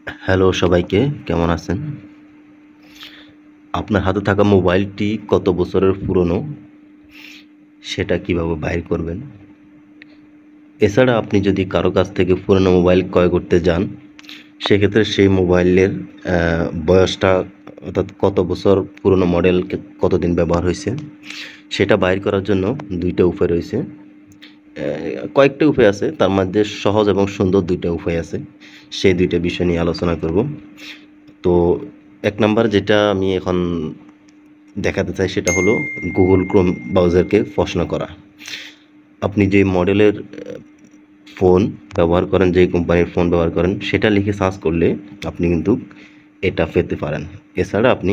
Hello সবাইকে, কেমন আছেন? আপনার হাতে থাকা মোবাইলটি কত বছরের পুরনো সেটা কিভাবে বাইর করবেন? এছাড়া আপনি যদি কারো কাছ থেকে পুরনো মোবাইল ক্রয় করতে যান, সেক্ষেত্রে সেই মোবাইলের বয়সটা অর্থাৎ কত বছর পুরনো মডেল কতদিন ব্যবহার হয়েছে সেটা বাইর করার জন্য ২ টা উপায় রয়েছে। কয়েকটা উপায় আছে, তার মধ্যে সহজ এবং সুন্দর ২ টা উপায় আছে। সেই ২ টা বিষয় নিয়ে আলোচনা করব। তো ১ নাম্বার যেটা আমি এখন দেখাতে চাই সেটা হলো Google Chrome ব্রাউজারকে প্রশ্ন করা। আপনি যে মডেলের ফোন ব্যবহার করেন, যে কোম্পানির ফোন ব্যবহার করেন সেটা লিখে সার্চ করলে আপনি কিন্তু এটা পেতে পারেন। এছাড়া আপনি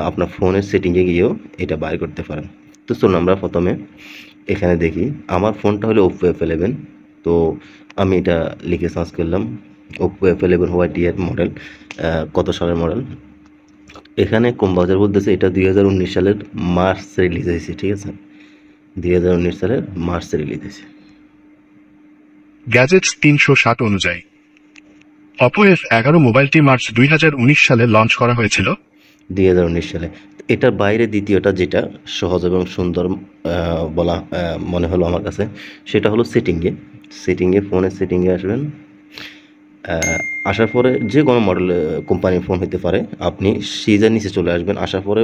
আপনার ফোনের সেটিংয়ে গিয়েও এটা বাইর করতে পারেন। তো চলুন আমরা প্রথমে এখানে দেখি। আমার ফোনটা হলো Oppo F11। তো আমি এটা লিখে সার্চ করলাম Oppo F11 হোয়াইট ইয়ার মডেল, কত সালের মডেল। এখানে ক্রোম ব্রাউজার বলতেছে এটা 2019 সালের মার্চে রিলিজ হয়েছে, ঠিক আছে? 2019 সালের মার্চে রিলিজ হয়েছে। গ্যাজেটস ৩৬০ অনুযায়ী অপো F11 মোবাইলটি মার্চ 2019 সালে লঞ্চ করা হয়েছিল। 2019 সালে। এটার বাইরে দ্বিতীয়টা যেটা সহজ এবং সুন্দর বলা মনে হলো আমার কাছে, সেটা হলো সেটিংয়ে ফোনের সেটিংয়ে আসবেন। আসার পরে যে কোনো মডেল কোম্পানির ফোন হতে পারে, আপনি সিজার নিচে চলে আসবেন। আসার পরে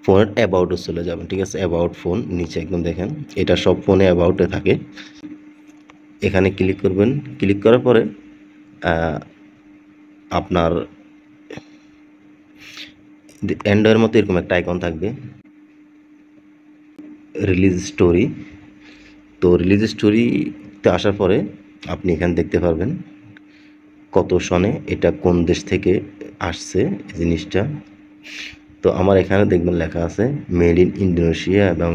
ফোনের অ্যাবাউটে চলে যাবেন, ঠিক আছে? অ্যাবাউট ফোন নিচে একদম দেখেন, এটা সব ফোনে অ্যাবাউটে থাকে। এখানে ক্লিক করবেন। ক্লিক করার পরে আপনার অ্যান্ড্রয়েডের মতো এরকম একটা আইকন থাকবে, রিলিজ স্টোরি। তো রিলিজ স্টোরিতে আসার পরে আপনি এখানে দেখতে পারবেন কত সনে এটা কোন দেশ থেকে আসছে এই জিনিসটা। তো আমার এখানে দেখবেন লেখা আছে মেড ইন ইন্দোনেশিয়া এবং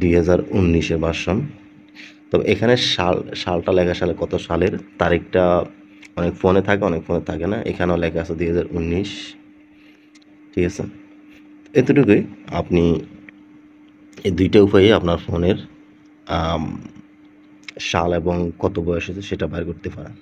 2019-এর ভার্সন। তবে এখানে সালটা লেখা, সালে কত সালের তারিখটা অনেক ফোনে থাকে, অনেক ফোনে থাকে না। এখানেও লেখা আছে 2019, ঠিক আছে? এতটুকুই। আপনি এই ২ টা উপায়ে আপনার ফোনের সাল এবং কত বয়স হয়েছে সেটা বের করতে পারেন।